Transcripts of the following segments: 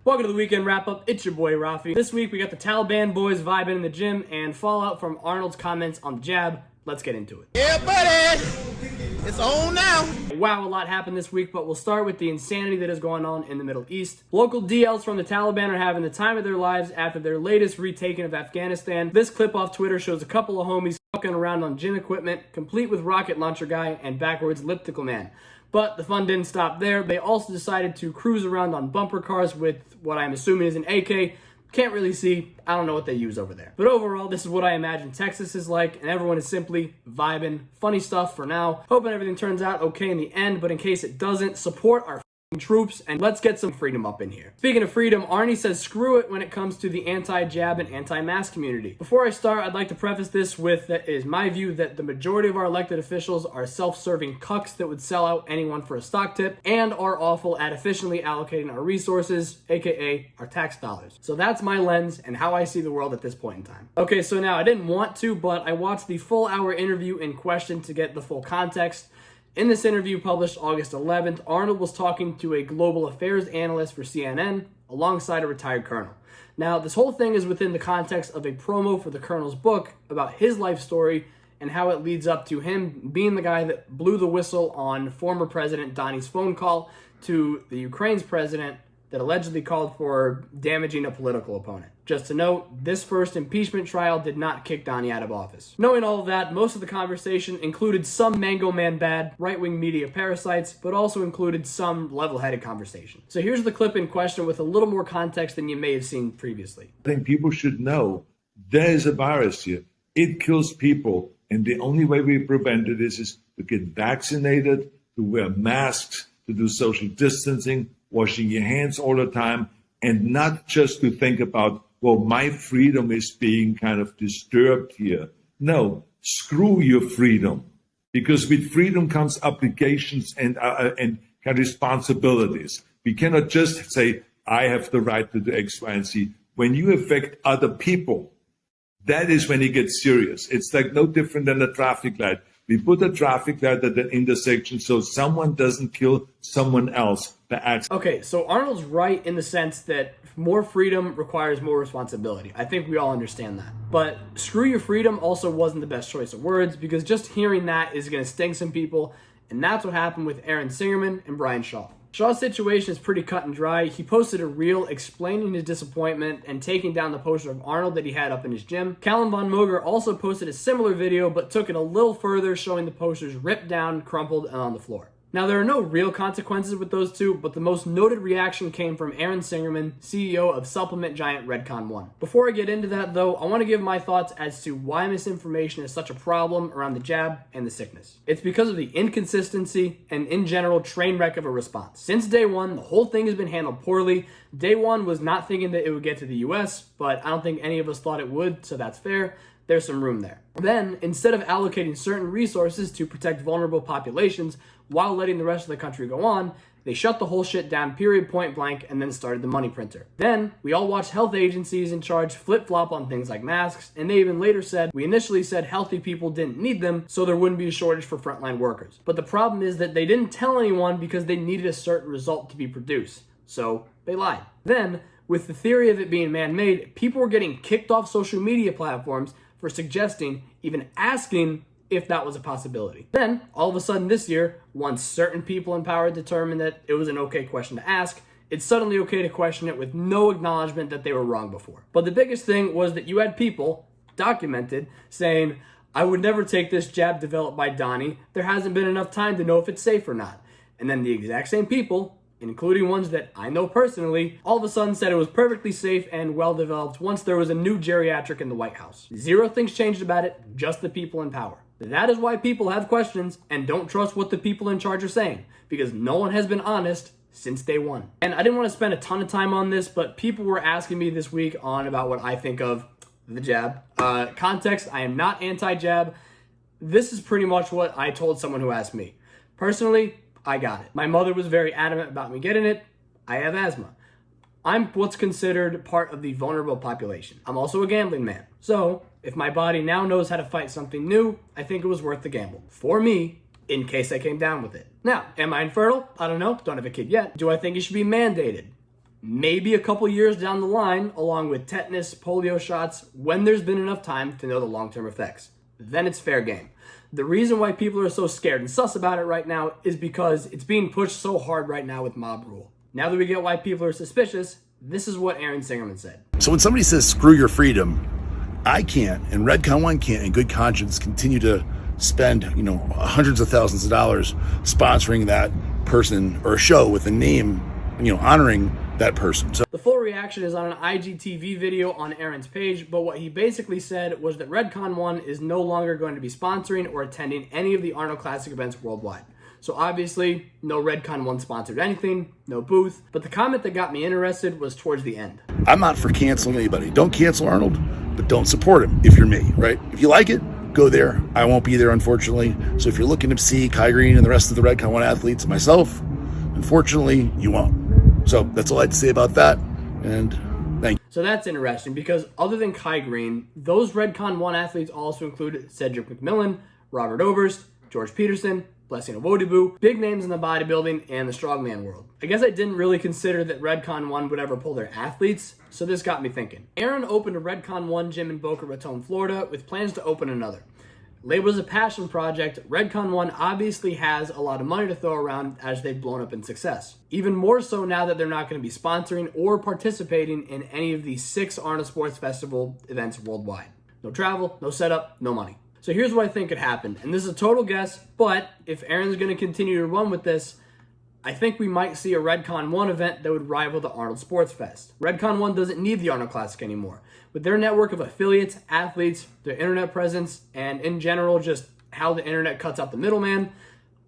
Welcome to the weekend wrap-up. It's your boy Rafi. This week we got the Taliban boys vibing in the gym and fallout from Arnold's comments on the jab. Let's get into it. Yeah, buddy. It's on now. Wow, a lot happened this week, but we'll start with the insanity that is going on in the Middle East. Local DLs from the Taliban are having the time of their lives after their latest retaking of Afghanistan. This clip off Twitter shows a couple of homies fucking around on gym equipment, complete with rocket launcher guy and backwards elliptical man. But the fun didn't stop there. They also decided to cruise around on bumper cars with what I'm assuming is an AK. Can't really see. I don't know what they use over there. But overall, this is what I imagine Texas is like, and everyone is simply vibing. Funny stuff for now. Hoping everything turns out okay in the end, but in case it doesn't, support our troops and let's get some freedom up in here. Speaking of freedom, Arnie says screw it when it comes to the anti-jab and anti-mask community. Before I start, I'd like to preface this with that it is my view that the majority of our elected officials are self-serving cucks that would sell out anyone for a stock tip and are awful at efficiently allocating our resources, aka our tax dollars. So that's my lens and how I see the world at this point in time. Okay, so now I didn't want to, but I watched the full hour interview in question to get the full context. In this interview published August 11th, Arnold was talking to a global affairs analyst for CNN alongside a retired colonel. Now, this whole thing is within the context of a promo for the colonel's book about his life story and how it leads up to him being the guy that blew the whistle on former President Donnie's phone call to the Ukraine's president that allegedly called for damaging a political opponent. Just to note, this first impeachment trial did not kick Donnie out of office. Knowing all of that, most of the conversation included some Mango Man bad, right-wing media parasites, but also included some level-headed conversation. So here's the clip in question with a little more context than you may have seen previously. I think people should know there is a virus here. It kills people, and the only way we prevent it is to get vaccinated, to wear masks, to do social distancing, washing your hands all the time, and not just to think about, well, my freedom is being kind of disturbed here. No, screw your freedom, because with freedom comes obligations and kind of responsibilities. We cannot just say, I have the right to do X, Y, and Z. When you affect other people, that is when it gets serious. It's like no different than a traffic light. We put a traffic light at an intersection so someone doesn't kill someone else by accident. Okay, so Arnold's right in the sense that more freedom requires more responsibility. I think we all understand that. But screw your freedom also wasn't the best choice of words, because just hearing that is going to sting some people, and that's what happened with Aaron Singerman and Brian Shaw. Shaw's situation is pretty cut and dry. He posted a reel explaining his disappointment and taking down the poster of Arnold that he had up in his gym. Callan Von Moger also posted a similar video, but took it a little further, showing the posters ripped down, crumpled, and on the floor. Now, there are no real consequences with those two, but the most noted reaction came from Aaron Singerman, CEO of supplement giant Redcon1. Before I get into that, though, I want to give my thoughts as to why misinformation is such a problem around the jab and the sickness. It's because of the inconsistency and, in general, train wreck of a response. Since day one, the whole thing has been handled poorly. Day one was not thinking that it would get to the US, but I don't think any of us thought it would, so that's fair. There's some room there. Then, instead of allocating certain resources to protect vulnerable populations while letting the rest of the country go on, they shut the whole shit down, period, point blank, and then started the money printer. Then, we all watched health agencies in charge flip-flop on things like masks, and they even later said, we initially said healthy people didn't need them, so there wouldn't be a shortage for frontline workers. But the problem is that they didn't tell anyone because they needed a certain result to be produced. So, they lied. Then, with the theory of it being man-made, people were getting kicked off social media platforms for suggesting, even asking, if that was a possibility. Then, all of a sudden this year, once certain people in power determined that it was an okay question to ask, it's suddenly okay to question it with no acknowledgement that they were wrong before. But the biggest thing was that you had people, documented, saying, I would never take this jab developed by Donnie. There hasn't been enough time to know if it's safe or not. And then the exact same people, including ones that I know personally, all of a sudden said it was perfectly safe and well-developed once there was a new geriatric in the White House. Zero things changed about it, just the people in power. That is why people have questions and don't trust what the people in charge are saying, because no one has been honest since day one. And I didn't want to spend a ton of time on this, but people were asking me this week on about what I think of the jab. Context, I am not anti-jab. This is pretty much what I told someone who asked me. Personally, I got it. My mother was very adamant about me getting it. I have asthma. I'm what's considered part of the vulnerable population. I'm also a gambling man. So, if my body now knows how to fight something new, I think it was worth the gamble. For me, in case I came down with it. Now, am I infertile? I don't know. Don't have a kid yet. Do I think it should be mandated? maybe a couple years down the line, along with tetanus, polio shots, when there's been enough time to know the long-term effects. Then it's fair game. The reason why people are so scared and sus about it right now is because it's being pushed so hard right now with mob rule. Now that we get why people are suspicious, this is what Aaron Singerman said. So when somebody says, screw your freedom, I can't, and Redcon1 can't in good conscience continue to spend, hundreds of thousands of dollars sponsoring that person or a show with a name, honoring that person. So the full reaction is on an IGTV video on Aaron's page, but what he basically said was that Redcon1 is no longer going to be sponsoring or attending any of the Arnold Classic events worldwide. So obviously, no Redcon1 sponsored anything, no booth, but the comment that got me interested was towards the end. I'm not for canceling anybody. Don't cancel Arnold, but don't support him if you're me, right? If you like it, go there. I won't be there, unfortunately. So if you're looking to see Kai Green and the rest of the Redcon1 athletes and myself, unfortunately, you won't. So that's all I had to say about that, and thank you. So that's interesting because other than Kai Green, those Redcon1 athletes also include Cedric McMillan, Robert Oberst, George Peterson, Blessing Awodibu, big names in the bodybuilding and the strongman world. I guess I didn't really consider that Redcon1 would ever pull their athletes, so this got me thinking. Aaron opened a Redcon1 gym in Boca Raton, Florida, with plans to open another. Labeled as a passion project, Redcon1 obviously has a lot of money to throw around as they've blown up in success. Even more so now that they're not going to be sponsoring or participating in any of the 6 Arnold Sports Festival events worldwide. No travel, no setup, no money. So here's what I think could happen, and this is a total guess, but if Aaron's going to continue to run with this, I think we might see a Redcon1 event that would rival the Arnold Sports Fest. Redcon1 doesn't need the Arnold Classic anymore. With their network of affiliates, athletes, their internet presence, and in general just how the internet cuts out the middleman,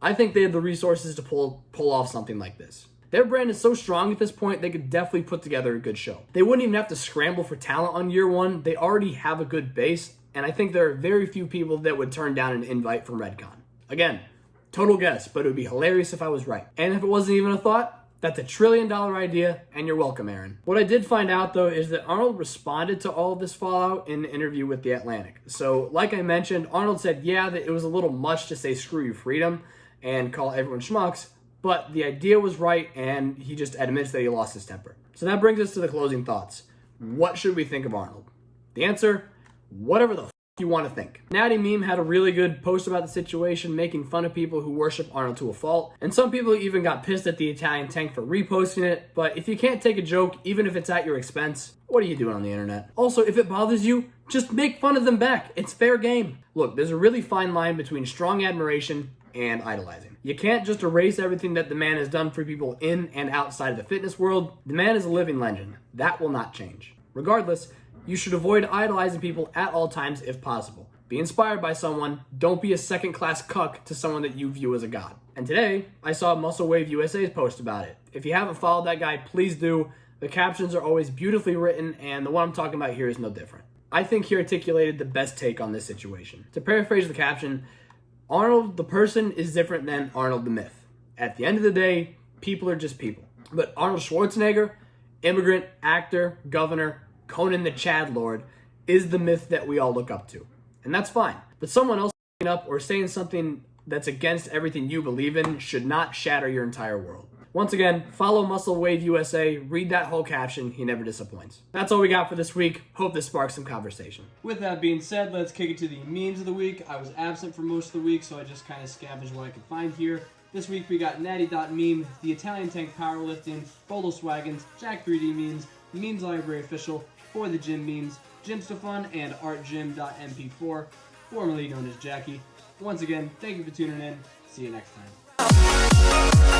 I think they have the resources to pull off something like this. Their brand is so strong at this point, they could definitely put together a good show. They wouldn't even have to scramble for talent on year one. They already have a good base, and I think there are very few people that would turn down an invite from Redcon. Again, total guess, but it would be hilarious if I was right. And if it wasn't even a thought, that's a $1 trillion idea, and you're welcome, Aaron. What I did find out, though, is that Arnold responded to all of this fallout in an interview with The Atlantic. So, like I mentioned, Arnold said, yeah, that it was a little much to say screw you freedom and call everyone schmucks, but the idea was right, and he just admits that he lost his temper. So that brings us to the closing thoughts. What should we think of Arnold? The answer, whatever the you want to think. Natty Meme had a really good post about the situation, making fun of people who worship Arnold to a fault, and some people even got pissed at the Italian Tank for reposting it, but if you can't take a joke, even if it's at your expense, what are you doing on the internet? Also, if it bothers you, just make fun of them back. It's fair game. Look, there's a really fine line between strong admiration and idolizing. You can't just erase everything that the man has done for people in and outside of the fitness world. The man is a living legend. That will not change. Regardless, you should avoid idolizing people at all times if possible. Be inspired by someone. Don't be a second-class cuck to someone that you view as a god. And today, I saw Muscle Wave USA's post about it. If you haven't followed that guy, please do. The captions are always beautifully written, and the one I'm talking about here is no different. I think he articulated the best take on this situation. To paraphrase the caption, Arnold the person is different than Arnold the myth. At the end of the day, people are just people. But Arnold Schwarzenegger, immigrant, actor, governor, Conan the Chad Lord, is the myth that we all look up to. And that's fine. But someone else up or saying something that's against everything you believe in should not shatter your entire world. Once again, follow Muscle Wave USA, read that whole caption, he never disappoints. That's all we got for this week. Hope this sparks some conversation. With that being said, let's kick it to the memes of the week. I was absent for most of the week, so I just kind of scavenged what I could find here. This week we got Natty.meme, the Italian Tank Powerlifting, Bolo Swaggins, Jack 3D Memes, Memes Library Official, For the Gym Memes, Jim Stefan, and ArtGym.mp4, formerly known as Jackie. Once again, thank you for tuning in. See you next time.